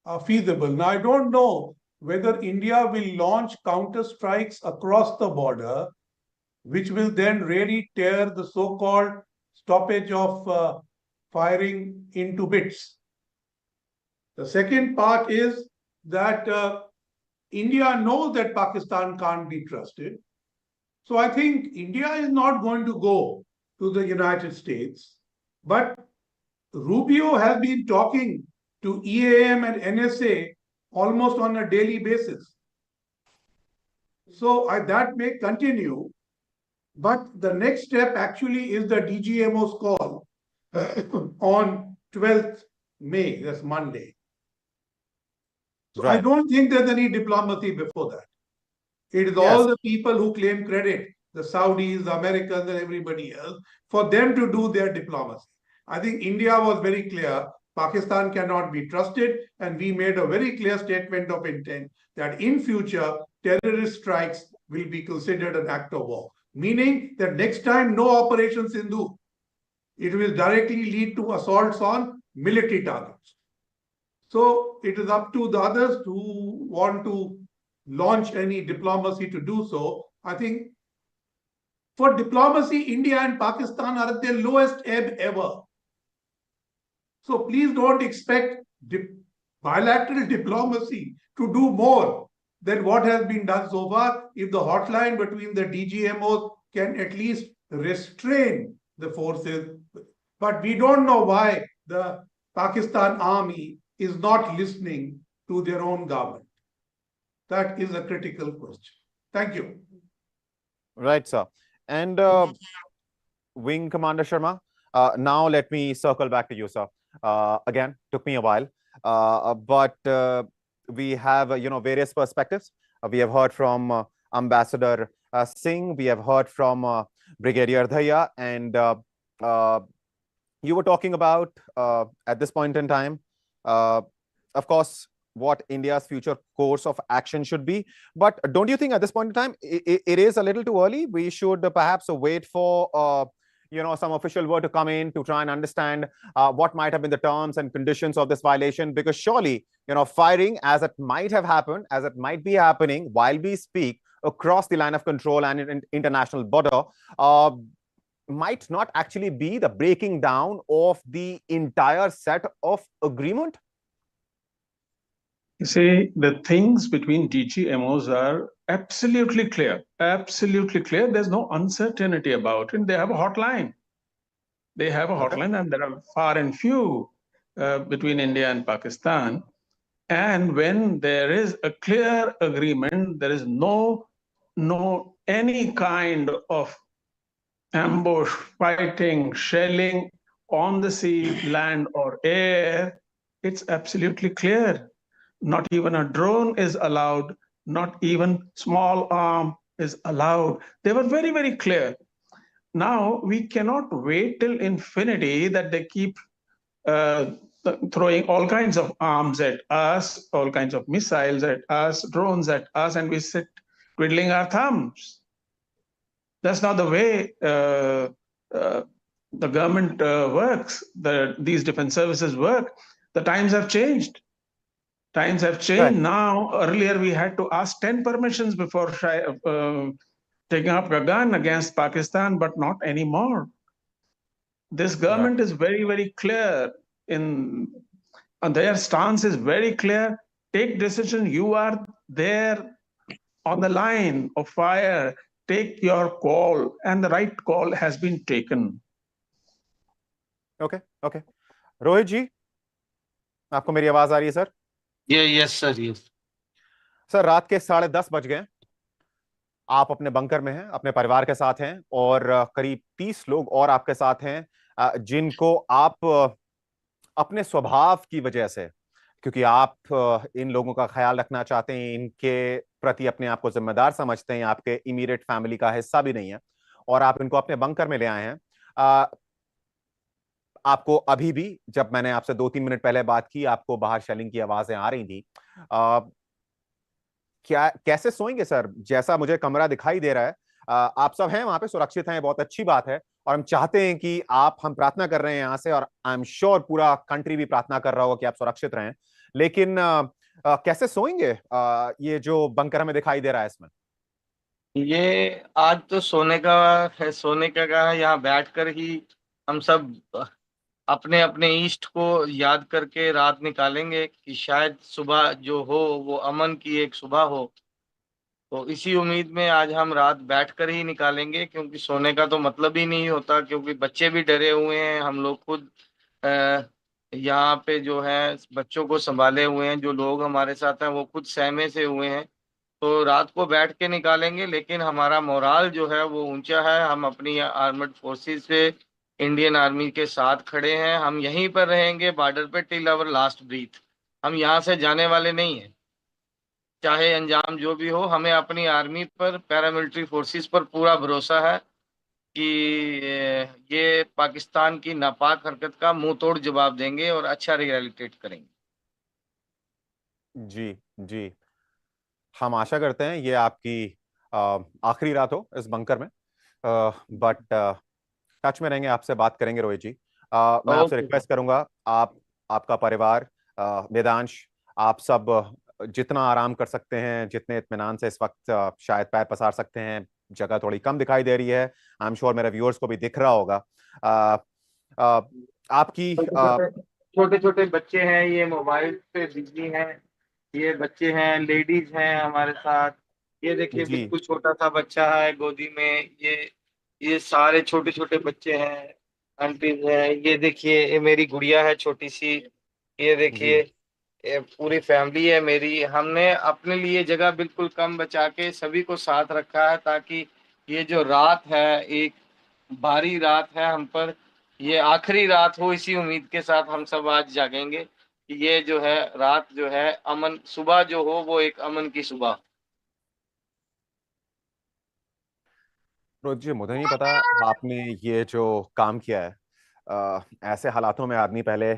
are feasible. Now, I don't know whether India will launch counter-strikes across the border, which will then really tear the so-called stoppage of firing into bits. The second part is that India knows that Pakistan can't be trusted. So I think India is not going to go to the United States, but Rubio has been talking to EAM and NSA almost on a daily basis. So that may continue, but the next step actually is the DGMO's call on 12th May, that's Monday. So I don't think there's any diplomacy before that. It is all the people who claim credit, the Saudis, the Americans, and everybody else, for them to do their diplomacy. I think India was very clear, Pakistan cannot be trusted, and we made a very clear statement of intent that in future, terrorist strikes will be considered an act of war. Meaning that next time, no Operation Sindhu. It will directly lead to assaults on military targets. So it is up to the others who want to launch any diplomacy to do so. I think for diplomacy, India and Pakistan are at their lowest ebb ever. So please don't expect bilateral diplomacy to do more than what has been done so far. If the hotline between the DGMOs can at least restrain the forces. But we don't know why the Pakistan army is not listening to their own government. That is a critical question. Thank you. Right, sir. And Wing Commander Sharma, now let me circle back to you, sir. Again, took me a while, but we have various perspectives. We have heard from Ambassador Singh. We have heard from Brigadier Dhaya, and you were talking about at this point in time, of course, what India's future course of action should be. But don't you think at this point in time, it is a little too early? We should perhaps wait for some official word to come in to try and understand what might have been the terms and conditions of this violation, because surely firing, as it might have happened, as it might be happening while we speak across the line of control and in international border, might not actually be the breaking down of the entire set of agreement. You see, the things between DGMOs are absolutely clear. Absolutely clear. There's no uncertainty about it. They have a hotline. They have a hotline, and there are far and few between India and Pakistan. And when there is a clear agreement, there is no any kind of ambush, fighting, shelling on the sea, land, or air. It's absolutely clear. Not even a drone is allowed. Not even small arm is allowed. They were very, very clear. Now, we cannot wait till infinity that they keep throwing all kinds of arms at us, all kinds of missiles at us, drones at us, and we sit twiddling our thumbs. That's not the way the government works, these defense services work. The times have changed. Times have changed now. Earlier, we had to ask 10 permissions before taking up a gun against Pakistan, but not anymore. This government is very, very clear and their stance is very clear. Take decision. You are there on the line of fire. Take your call, and the right call has been taken. Okay, okay. Rohit जी, आपको मेरी आवाज आ रही है sir? Yes sir, yes sir, रात के 10:30 बज गए। आप अपने बंकर में हैं, अपने परिवार के साथ हैं, और करीब 30 लोग और आपके साथ हैं, जिनको आप अपने स्वभाव की वजह से, क्योंकि आप इन लोगों का ख्याल रखना चाहते हैं, इनके प्रति अपने आप को जिम्मेदार समझते हैं, आपके इमीडिएट फैमिली का हिस्सा भी नहीं है, और आप इनको अपने बंकर में ले आए हैं। आपको अभी भी, जब मैंने आपसे 2-3 मिनट पहले बात की, आपको बाहर शेलिंग की आवाजें आ रही थी। क्या कैसे सोएंगे सर? जैसा मुझे कमरा दिखाई दे रहा है, आप सब हैं वहां पे, सुरक्षित हैं, बहुत अच्छी बात है, और हम चाहते हैं कि हम प्रार्थना कर रहे हैं यहाँ से, और आई एम श्योर पूरा कंट्री भी प्रार्थना कर रहा होगा कि आप सुरक्षित रहें, लेकिन कैसे सोएंगे ये जो बंकर हमें दिखाई दे रहा है इसमें? ये आज तो सोने का है, सोने का है, यहाँ बैठ कर ही हम सब अपने अपने ईष्ट को याद करके रात निकालेंगे कि शायद सुबह जो हो वो अमन की एक सुबह हो। तो इसी उम्मीद में आज हम रात बैठकर ही निकालेंगे, क्योंकि सोने का तो मतलब ही नहीं होता, क्योंकि बच्चे भी डरे हुए हैं, हम लोग खुद यहाँ पे जो है बच्चों को संभाले हुए हैं, जो लोग हमारे साथ हैं वो खुद सहमे से हुए हैं। तो रात को बैठ के निकालेंगे, लेकिन हमारा मोराल जो है वो ऊंचा है। हम अपनी आर्मड फोर्सेस से इंडियन आर्मी के साथ खड़े हैं, हम यहीं पर रहेंगे बॉर्डर पे टिल आवर लास्ट ब्रीथ। हम यहाँ से जाने वाले नहीं हैं, चाहे अंजाम जो भी हो। हमें अपनी आर्मी पर, पैरामिलिट्री फोर्सेस पर पूरा भरोसा है कि ये पाकिस्तान की नापाक हरकत का मुंह तोड़ जवाब देंगे और अच्छा रिहैबिलिटेट करेंगे। जी जी, हम आशा करते हैं ये आपकी आखिरी रात हो इस बंकर में, बट टच में रहेंगे, आपसे बात करेंगे रोहित जी। मैं आपसे ओके। रिक्वेस्ट करूंगा, आपका परिवार, वेदांश, आप सब जितना आराम कर सकते हैं, जितने इत्मीनान से इस वक्त शायद पैर पसार सकते हैं, जगह थोड़ी कम दिखाई दे रही है, आई एम श्योर मेरे व्यूअर्स को भी दिख रहा होगा। आपकी छोटे छोटे बच्चे हैं, ये मोबाइल पे बिजी हैं, ये बच्चे हैं, लेडीज हैं हमारे साथ। ये देखिए जी बिल्कुल छोटा सा बच्चा है गोदी में, ये सारे छोटे छोटे बच्चे हैं, आंटीज हैं। ये देखिए, ये मेरी गुड़िया है छोटी सी। ये जी देखिए, ये पूरी फैमिली है मेरी। हमने अपने लिए जगह बिल्कुल कम बचा के सभी को साथ रखा है, ताकि ये जो रात है, एक भारी रात है हम पर, ये आखिरी रात हो। इसी उम्मीद के साथ हम सब आज जागेंगे कि ये जो है रात जो है अमन, सुबह जो हो वो एक अमन की सुबह। रोहित जी, मुझे नहीं पता आपने ये जो काम किया है, ऐसे हालातों में आदमी पहले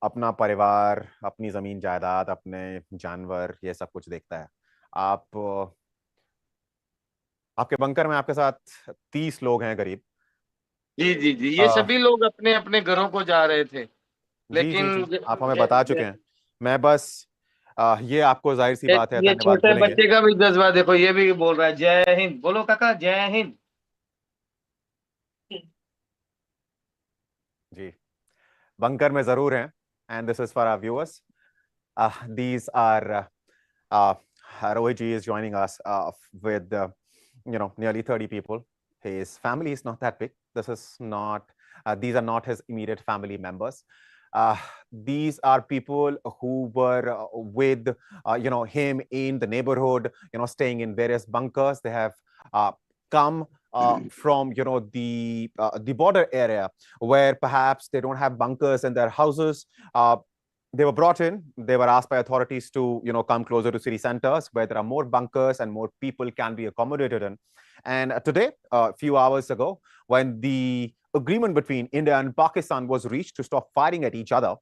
अपना परिवार, अपनी जमीन जायदाद, अपने जानवर, ये सब कुछ देखता है। आप आपके बंकर में आपके साथ 30 लोग हैं करीब। जी जी जी, ये आ, सभी लोग अपने अपने घरों को जा रहे थे, जी जी लेकिन जी, आप हमें बता चुके हैं। मैं बस ये आपको जाहिर सी बात है ये धन्यवाद छोटे बोलेंगे। बच्चे का भी जज्बा देखो, ये भी बोल रहा है जय हिंद। बोलो काका, जय हिंद। जी, बंकर में जरूर हैं, and this is for our viewers. These are Rohit is joining us with nearly 30 people. His family is not that big. This is not. These are not his immediate family members. Uh, these are people who were with him in the neighborhood, staying in various bunkers. They have come from the border area where perhaps they don't have bunkers in their houses. They were brought in. They were asked by authorities to, come closer to city centers where there are more bunkers and more people can be accommodated in. And today, a few hours ago, when the agreement between India and Pakistan was reached to stop firing at each other,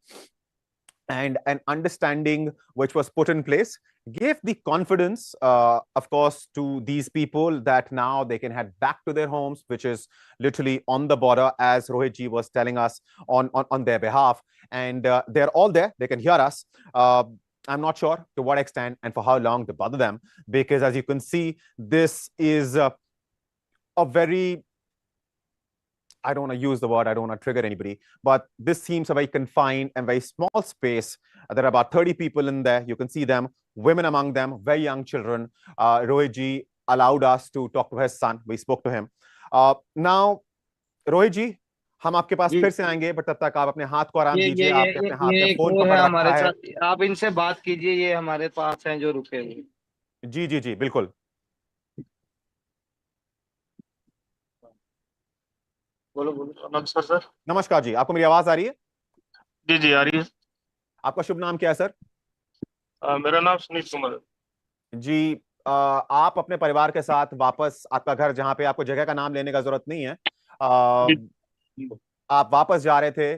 and an understanding which was put in place gave the confidence, of course, to these people that now they can head back to their homes, which is literally on the border, as Rohit ji was telling us on their behalf. And they're all there. They can hear us. I'm not sure to what extent and for how long to bother them, because as you can see, this is a very, I don't want to use the word, I don't want to trigger anybody, but this seems a very confined and very small space. There are about 30 people in there. You can see them, women among them, very young children. Rohit ji allowed us to talk to his son. We spoke to him. Now, Rohit ji, हम आपके पास फिर से आएंगे, but तब तक आप अपने हाथ को आराम दीजिए। आपने अपने हाथ में एक फोन और है पकड़ हमारे रखा है। साथ, आप इनसे बात कीजिए, ये हमारे पास हैं जो रुके हुए। जी जी जी, बिल्कुल। बोलो बोलो। नमस्कार सर। नमस्कार जी, आपको मेरी आवाज आ रही है? जी जी आ रही है। आपका शुभ नाम क्या है सर? मेरा नाम सुनील कुमार है। जी, आप अपने परिवार के साथ वापस आपका घर, जहां पे आपको जगह का नाम लेने का जरूरत नहीं है, आप वापस जा रहे थे।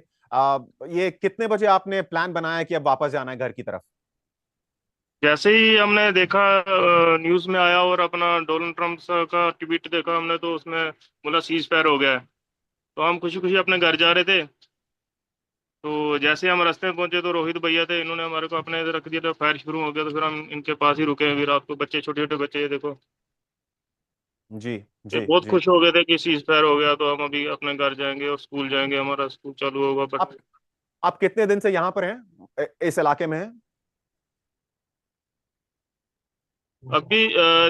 ये कितने बजे आपने प्लान बनाया कि अब वापस जाना है घर की तरफ? जैसे ही हमने देखा, न्यूज में आया और अपना डोनाल्ड ट्रम्प का ट्वीट देखा हमने, तो उसमें बोला सीज फायर हो गया है। तो हम खुशी खुशी अपने घर जा रहे थे। तो जैसे हम रास्ते में पहुंचे तो रोहित भैया थे, इन्होंने हमारे को अपने इधर रख दिया था। फायर शुरू हो गया तो फिर हम इनके पास ही रुके। फिर रात को बच्चे, छोटे छोटे बच्चे, ये देखो, जी ये जी बहुत जी। खुश हो गए थे कि सीज फायर हो गया। तो हम अभी अपने घर जाएंगे और स्कूल जाएंगे, हमारा स्कूल चालू होगा। आप बट आप कितने दिन से यहाँ पर हैं, इस इलाके में हैं? अभी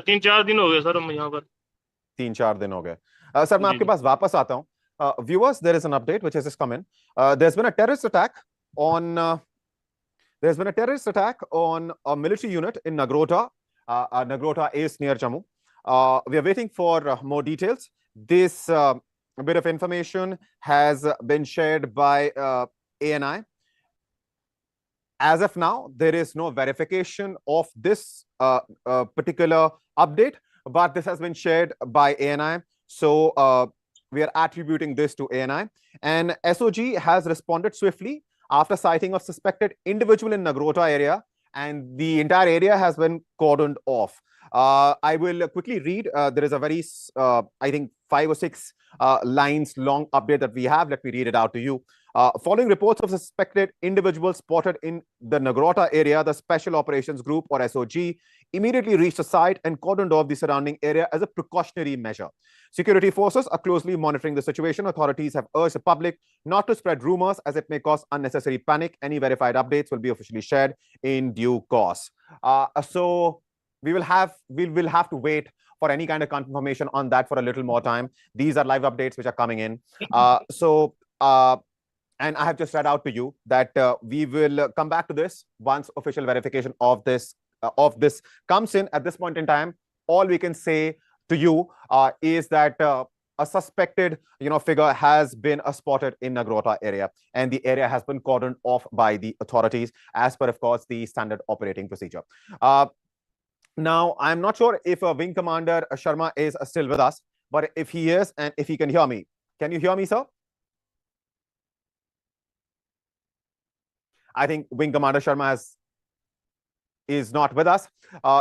3-4 दिन हो गए सर हम यहाँ पर। 3-4 दिन हो गए। सर, मैं जी आपके जी। पास वापस आता हूँ। Viewers, there is an update which has just come in. There's been a terrorist attack on there's been a terrorist attack on a military unit in Nagrota. Nagrota is near Jammu. We are waiting for more details. This bit of information has been shared by ANI. As of now, there is no verification of this particular update, but this has been shared by ANI. So we are attributing this to ANI. And SOG has responded swiftly after sighting of suspected individual in Nagrota area, and the entire area has been cordoned off. I will quickly read. There is a very, I think, 5 or 6 lines long update that we have. Let me read it out to you. Following reports of suspected individuals spotted in the Nagrota area, the Special Operations Group, or SOG, immediately reached the site and cordoned off the surrounding area as a precautionary measure. Security forces are closely monitoring the situation. Authorities have urged the public not to spread rumors as it may cause unnecessary panic. Any verified updates will be officially shared in due course. So we will have to wait for any kind of confirmation on that for a little more time. These are live updates which are coming in. And I have just read out to you that we will come back to this once official verification of this comes in. At this point in time, all we can say to you is that a suspected figure has been spotted in Nagrota area, and the area has been cordoned off by the authorities as per, of course, the standard operating procedure. Now, I'm not sure if Wing Commander Sharma is still with us, but if he is, and if he can hear me, can you hear me, sir? I think Wing Commander Sharma is not with us.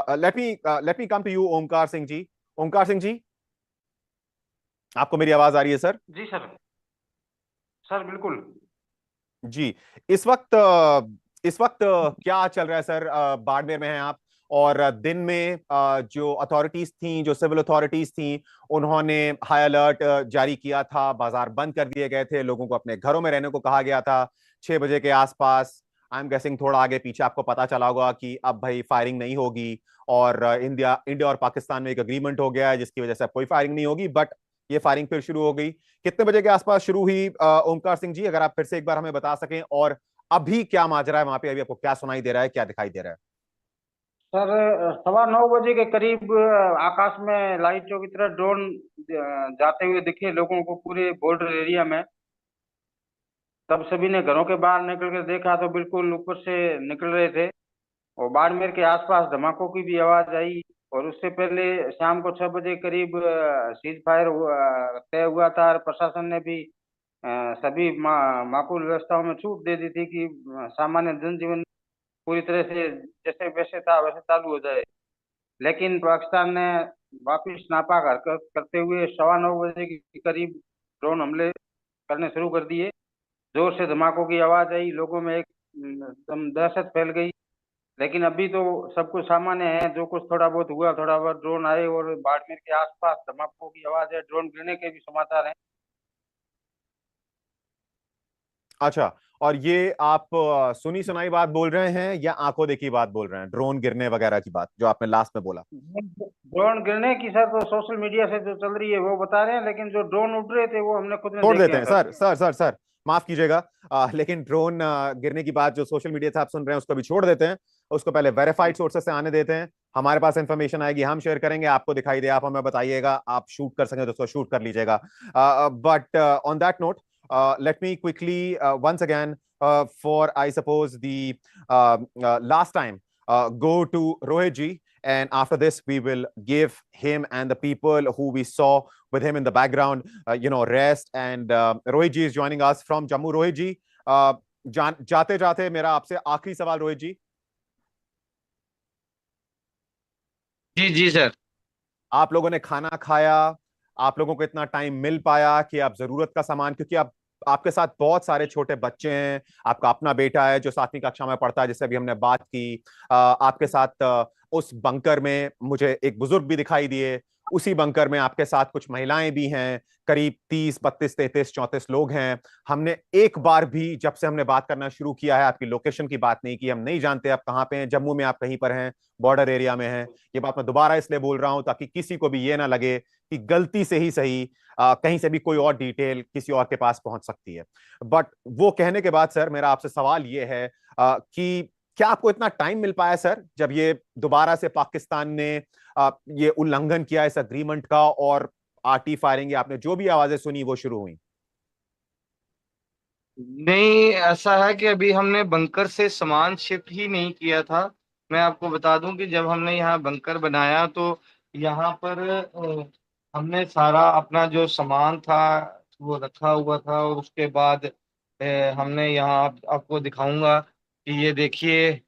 Let me come to you, Omkar Singh ji. Omkar Singh ji, आपको मेरी आवाज आ रही है sir? जी sir. Sir बिल्कुल जी। इस वक्त क्या चल रहा है सर? बाड़मेर में हैं आप, और दिन में जो अथॉरिटीज थी, जो सिविल अथॉरिटीज थी, उन्होंने हाई अलर्ट जारी किया था। बाजार बंद कर दिए गए थे, लोगों को अपने घरों में रहने को कहा गया था 6 बजे के आसपास। आई एम गेसिंग थोड़ा आगे पीछे आपको पता चला होगा कि अब भाई फायरिंग नहीं होगी, और इंडिया और पाकिस्तान में एक अग्रीमेंट हो गया है जिसकी वजह से अब कोई फायरिंग नहीं होगी। बट ये फायरिंग फिर शुरू हो गई। कितने बजे के आसपास शुरू हुई, ओमकार सिंह जी? अगर आप फिर से एक बार हमें बता सकें, और अभी क्या माजरा है वहां पे, अभी आपको क्या सुनाई दे रहा है, क्या दिखाई दे रहा है? सर 9:15 के करीब आकाश में लाइटों की तरह ड्रोन जाते हुए दिखे लोगों को पूरे बॉर्डर एरिया में। तब सभी ने घरों के बाहर निकल कर देखा तो बिल्कुल ऊपर से निकल रहे थे, और बाड़मेर के आसपास धमाकों की भी आवाज आई। और उससे पहले शाम को 6 बजे करीब सीज फायर तय हुआ था, और प्रशासन ने भी सभी माकूल व्यवस्थाओं में छूट दे दी थी कि सामान्य जनजीवन पूरी तरह से जैसे वैसे था वैसे चालू हो जाए। लेकिन पाकिस्तान ने वापिस नापाक हरकत करते हुए 9:15 के करीब ड्रोन हमले करने शुरू कर दिए। जोर से धमाकों की आवाज आई, लोगों में एक एकदम दहशत फैल गई। लेकिन अभी तो सब कुछ सामान्य है। जो कुछ थोड़ा बहुत हुआ, थोड़ा बहुत ड्रोन आए और बाड़मेर के आसपास धमाकों की आवाज है, ड्रोन गिरने के भी समाचार हैं। अच्छा, और ये आप सुनी सुनाई बात बोल रहे हैं या आंखों देखी बात बोल रहे हैं, ड्रोन गिरने वगैरह की बात जो आपने लास्ट में बोला? ड्रोन गिरने की सर तो सोशल मीडिया से जो चल रही है वो बता रहे हैं, लेकिन जो ड्रोन उड़ रहे थे वो हमने खुद में छोड़ देखे देते हैं हैं सर। सर, माफ कीजिएगा, लेकिन ड्रोन गिरने की बात जो सोशल मीडिया से आप सुन रहे हैं उसको भी छोड़ देते हैं। उसको पहले वेरीफाइड सोर्सेस से आने देते हैं। हमारे पास इंफॉर्मेशन आएगी, हम शेयर करेंगे, आपको दिखाई दे, आप हमें बताइएगा, आप शूट कर सकें तो उसको शूट कर लीजिएगा। But on that note, let me quickly once again for I suppose the last time go to Rohit ji, and after this we will give him and the people who we saw with him in the background rest, and Rohit ji is joining us from Jammu. Rohit ji, जाते जाते मेरा आपसे आखिरी सवाल रोहित जी। जी जी sir. आप लोगों ने खाना खाया, आप लोगों को इतना टाइम मिल पाया कि आप जरूरत का सामान, क्योंकि आप आपके साथ बहुत सारे छोटे बच्चे हैं, आपका अपना बेटा है जो 7वीं कक्षा में पढ़ता है जिससे अभी हमने बात की, आपके साथ उस बंकर में मुझे एक बुजुर्ग भी दिखाई दिए, उसी बंकर में आपके साथ कुछ महिलाएं भी हैं, करीब 30 32 33 34 लोग हैं। हमने एक बार भी जब से हमने बात करना शुरू किया है आपकी लोकेशन की बात नहीं की, हम नहीं जानते आप कहाँ पे हैं, जम्मू में आप कहीं पर हैं, बॉर्डर एरिया में हैं। ये बात मैं दोबारा इसलिए बोल रहा हूं ताकि किसी को भी ये ना लगे कि गलती से ही सही कहीं से भी कोई और डिटेल किसी और के पास पहुंच सकती है। बट वो कहने के बाद सर मेरा आपसे सवाल ये है कि क्या आपको इतना टाइम मिल पाया सर जब ये दोबारा से पाकिस्तान ने ये उल्लंघन किया इस अग्रीमेंट का, और आर्टी फायरिंग, आपने जो भी आवाजें सुनी वो शुरू हुई? नहीं, ऐसा है कि अभी हमने बंकर से सामान शिफ्ट ही नहीं किया था। मैं आपको बता दूं कि जब हमने यहाँ बंकर बनाया तो यहाँ पर हमने सारा अपना जो सामान था वो रखा हुआ था, और उसके बाद हमने यहाँ आपको दिखाऊंगा कि ये देखिए।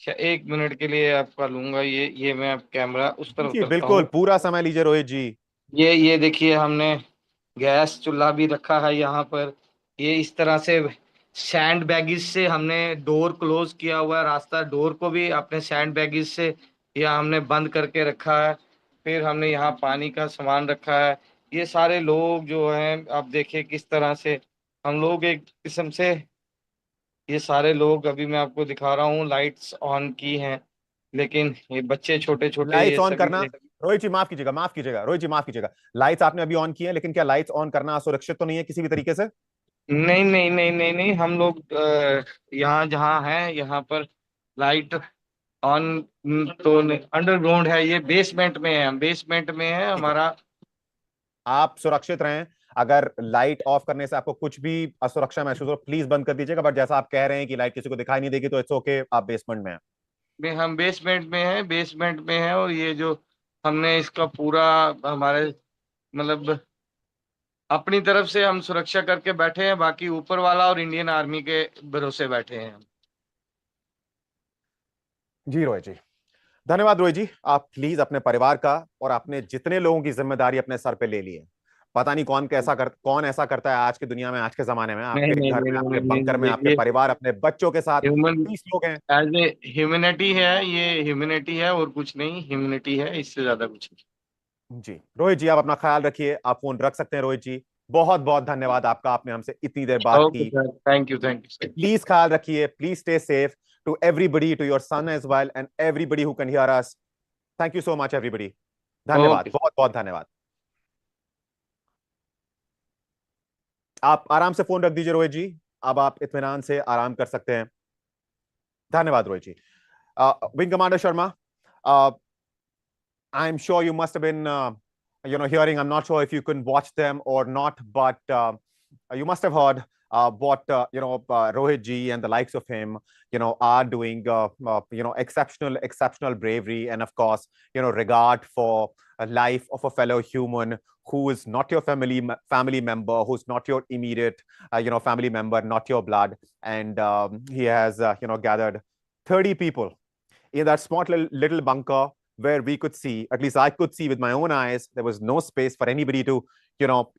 1 मिनट के लिए आपका लूंगा, ये मैं कैमरा उस तरफ जी करता बिल्कुल, हूँ। पूरा समय लीजिए रोहित जी। ये देखिए, हमने गैस चूल्हा भी रखा है यहाँ पर। ये इस तरह से सैंड बैगेज से हमने डोर क्लोज किया हुआ है, रास्ता डोर को भी अपने सैंड बैगेज से यहाँ हमने बंद करके रखा है। फिर हमने यहाँ पानी का सामान रखा है। ये सारे लोग जो हैं, आप देखिए किस तरह से हम लोग एक किस्म से, ये सारे लोग अभी मैं आपको दिखा रहा हूँ, लाइट्स ऑन की हैं, लेकिन ये बच्चे छोटे छोटे लाइट्स ये ऑन सभी करना, रोहित जी माफ कीजिएगा, माफ कीजिएगा रोहित जी, माफ कीजिएगा, लाइट्स आपने अभी ऑन की है, लेकिन क्या लाइट्स ऑन करना असुरक्षित तो नहीं है किसी भी तरीके से? नहीं नहीं नहीं नहीं नहीं, हम लोग यहाँ जहाँ हैं यहाँ पर लाइट ऑन तो अंडरग्राउंड है, ये बेसमेंट में है, हम बेसमेंट में है ठीक है, हमारा। आप सुरक्षित रहें। अगर लाइट ऑफ करने से आपको कुछ भी असुरक्षा महसूस हो प्लीज बंद कर दीजिएगा, बट जैसा आप कह रहे हैं कि लाइट किसी को दिखाई नहीं देगी तो इट्स ओके, आप बेसमेंट में हैं। हम बेसमेंट में है, बेसमेंट में है, और ये जो हमने इसका पूरा हमारे मतलब अपनी तरफ से हम सुरक्षा करके बैठे हैं, बाकी ऊपर वाला और इंडियन आर्मी के भरोसे बैठे हैं हम। जी रोहित जी, धन्यवाद रोहित जी। आप प्लीज अपने परिवार का और अपने जितने लोगों की जिम्मेदारी अपने सर पे ले लिए। पता नहीं कौन ऐसा करता है आज की दुनिया में, आज के जमाने में, नहीं आपके नहीं घर नहीं में, आपके नहीं नहीं, बंकर में, नहीं, आपके ये परिवार, अपने बच्चों के साथ ह्यूमन 30 लोग हैं। एज ए ह्यूमैनिटी है, ये ह्यूमैनिटी है और कुछ नहीं, ह्यूमैनिटी है, इससे ज्यादा कुछ नहीं। जी रोहित जी, आप अपना ख्याल रखिए, आप फोन रख सकते हैं रोहित जी। बहुत बहुत धन्यवाद आपका, आपने हमसे इतनी देर बात ओके की। Sir, thank you sir. Please ख्याल रखिए, please stay safe, to everybody, to your son as well and everybody who can hear us. Thank you so much everybody, धन्यवाद, ओके। बहुत बहुत धन्यवाद। आप आराम से फोन रख दीजिए रोहित जी, अब आप इत्मीनान से आराम कर सकते हैं। धन्यवाद Rohit ji. Wing commander Sharma, I'm sure you must have been, hearing. I'm not sure if you can watch them or not, but you must have heard what Rohit ji and the likes of him, are doing. Exceptional bravery, and of course, regard for a life of a fellow human who is not your family member, who's not your immediate, family member, not your blood, and he has, gathered 30 people in that small little bunker where we could see, at least I could see with my own eyes, there was no space for anybody to,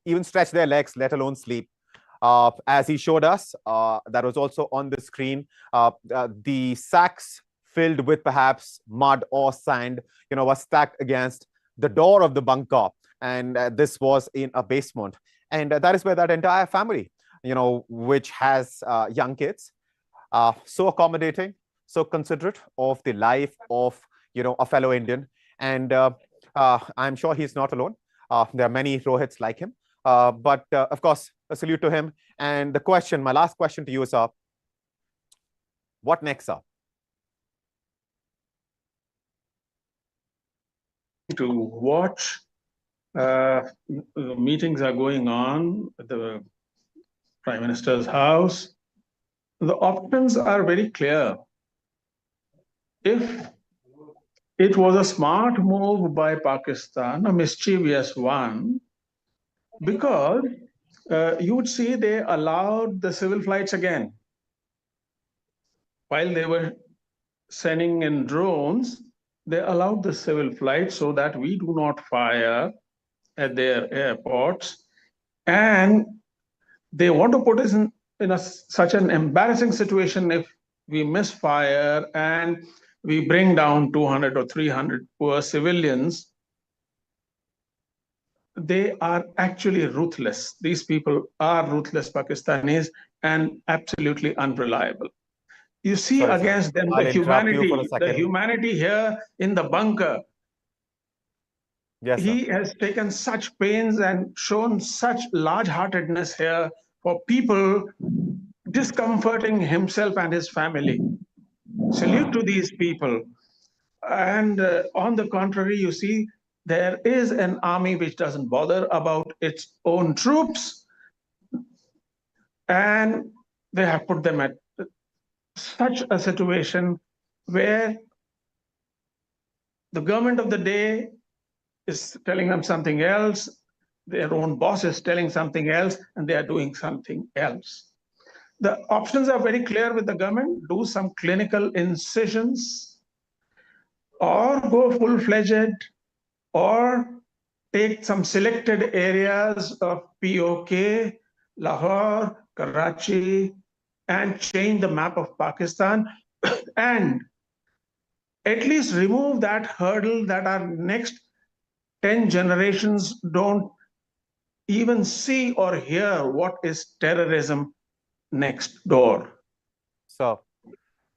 even stretch their legs, let alone sleep. As he showed us, that was also on the screen, the sacks filled with perhaps mud or sand, was stacked against the door of the bunker. And this was in a basement. And that is where that entire family, which has young kids, so accommodating, so considerate of the life of, a fellow Indian. And I'm sure he's not alone. There are many Rohits like him. But of course, a salute to him. And my last question to you, sir, what next, sir? To watch. Meetings are going on at the Prime Minister's house. The options are very clear. If it was a smart move by Pakistan, a mischievous one, because you would see they allowed the civil flights again. While they were sending in drones, they allowed the civil flights so that we do not fire at their airports. And they want to put us in such an embarrassing situation if we misfire and we bring down 200 or 300 poor civilians. They are actually ruthless. These people are ruthless Pakistanis and absolutely unreliable. You see, Sorry, against them I'll interrupt you for a the second. humanity here in the bunker. Yes, he has taken such pains and shown such large-heartedness here for people discomforting himself and his family. Salute to these people. And on the contrary, you see, there is an army which doesn't bother about its own troops, and they have put them at such a situation where the government of the day is telling them something else, their own boss is telling something else, and they are doing something else. The options are very clear with the government: do some clinical incisions, or go full-fledged, or take some selected areas of POK, Lahore, Karachi, and change the map of Pakistan, and at least remove that hurdle that our next 10 generations don't even see or hear what is terrorism next door. So,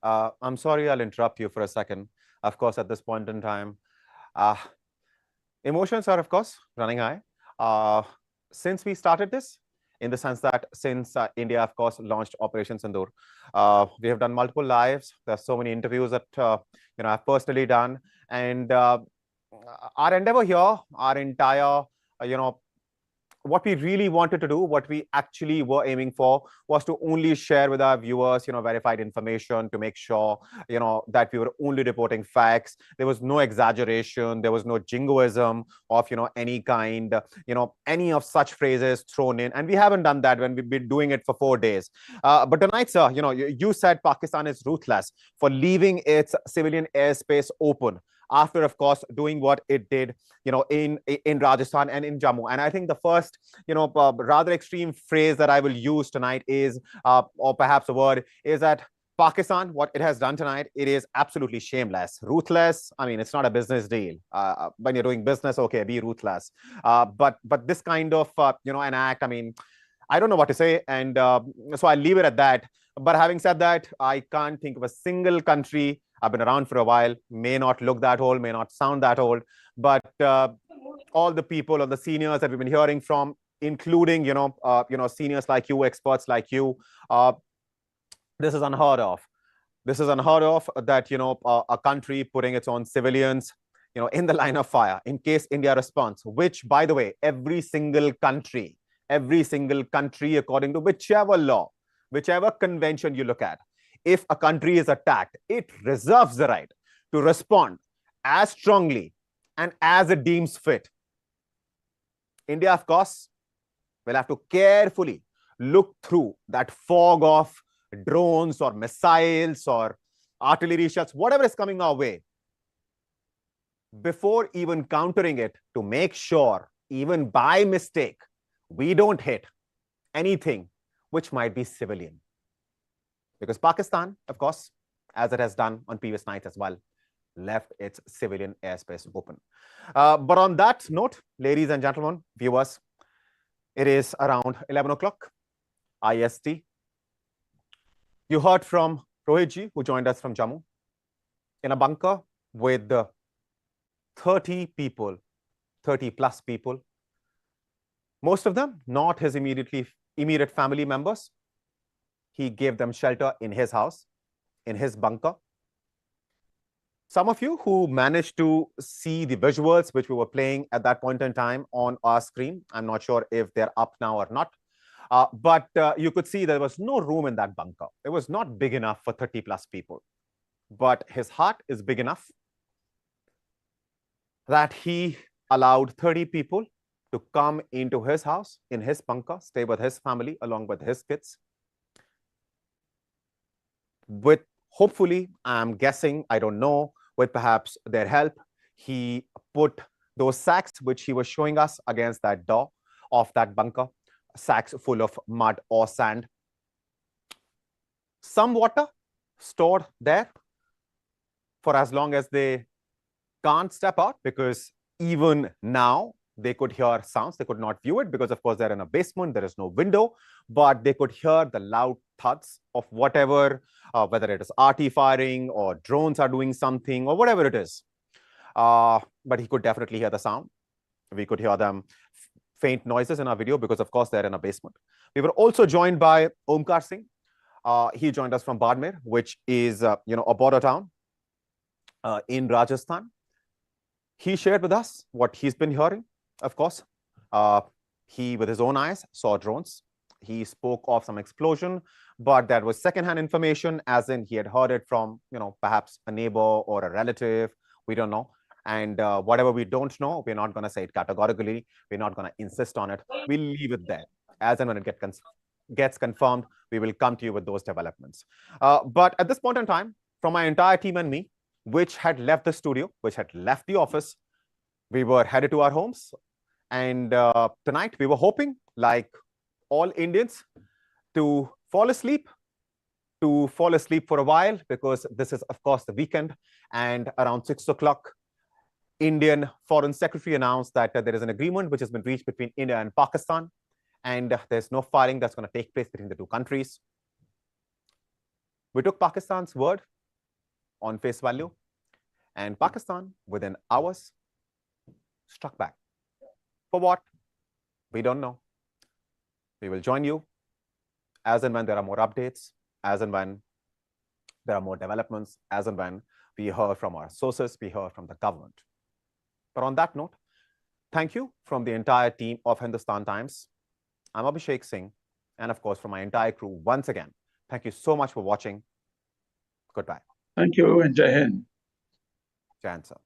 I'm sorry, I'll interrupt you for a second. Of course, at this point in time, emotions are, of course, running high. Since we started this, in the sense that since India, of course, launched Operation Sindoor, we have done multiple lives. There are so many interviews that I've personally done, and our endeavor here, our entire, what we really wanted to do, what we actually were aiming for, was to only share with our viewers, verified information, to make sure, that we were only reporting facts. There was no exaggeration. There was no jingoism of, any kind, any of such phrases thrown in. And we haven't done that when we've been doing it for 4 days. But tonight, sir, you said Pakistan is ruthless for leaving its civilian airspace open, after, of course, doing what it did, in Rajasthan and in Jammu. And I think the first, rather extreme phrase that I will use tonight is, or perhaps a word, is that Pakistan, what it has done tonight, it is absolutely shameless, ruthless. I mean, it's not a business deal. When you're doing business, okay, be ruthless. But this kind of, an act, I mean, I don't know what to say. And so I'll leave it at that. But having said that, I can't think of a single country. I've been around for a while, may not look that old, may not sound that old, but all the people, or the seniors that we've been hearing from, including, seniors like you, experts like you, this is unheard of. This is unheard of that, a country putting its own civilians, in the line of fire in case India responds, which, by the way, every single country, according to whichever law, whichever convention you look at, if a country is attacked, it reserves the right to respond as strongly and as it deems fit. India, of course, will have to carefully look through that fog of drones or missiles or artillery shots, whatever is coming our way, before even countering it, to make sure, even by mistake, we don't hit anything which might be civilian. Because Pakistan, of course, as it has done on previous nights as well, left its civilian airspace open. But on that note, ladies and gentlemen, viewers, it is around 11 o'clock IST. You heard from Rohitji, who joined us from Jammu, in a bunker with 30 people, 30 plus people. Most of them not his immediate family members. He gave them shelter in his house, in his bunker. Some of you who managed to see the visuals which we were playing at that point in time on our screen, I'm not sure if they're up now or not, but you could see there was no room in that bunker. It was not big enough for 30 plus people. But his heart is big enough that he allowed 30 people to come into his house, in his bunker, stay with his family along with his kids. With hopefully, I'm guessing, I don't know, with perhaps their help, he put those sacks which he was showing us against that door of that bunker, sacks full of mud or sand. Some water stored there for as long as they can't step out, because even now they could hear sounds. They could not view it because, of course, they're in a basement. There is no window, but they could hear the loud thuds of whatever, whether it is RT firing or drones are doing something or whatever it is. But he could definitely hear the sound. We could hear them faint noises in our video because, of course, they're in a basement. We were also joined by Omkar Singh. He joined us from Barmer, which is a border town in Rajasthan. He shared with us what he's been hearing. Of course, he, with his own eyes, saw drones. He spoke of some explosion, but that was secondhand information, as in he had heard it from, perhaps a neighbor or a relative. We don't know. And whatever we don't know, we're not going to say it categorically. We're not going to insist on it. We'll leave it there. As and when it gets confirmed, we will come to you with those developments. But at this point in time, from my entire team and me, which had left the studio, which had left the office, we were headed to our homes. And tonight, we were hoping, like all Indians, to fall asleep for a while, because this is, of course, the weekend. And around 6 o'clock, Indian Foreign Secretary announced that there is an agreement which has been reached between India and Pakistan, and there's no firing that's going to take place between the two countries. We took Pakistan's word on face value, and Pakistan, within hours, struck back. For what? We don't know. We will join you as and when there are more updates, as and when there are more developments, as and when we hear from our sources, we hear from the government. But on that note, thank you from the entire team of Hindustan Times. I'm Abhishek Singh, and of course, from my entire crew, once again, thank you so much for watching. Goodbye. Thank you, and Jai Hind. Jai Hind, sir.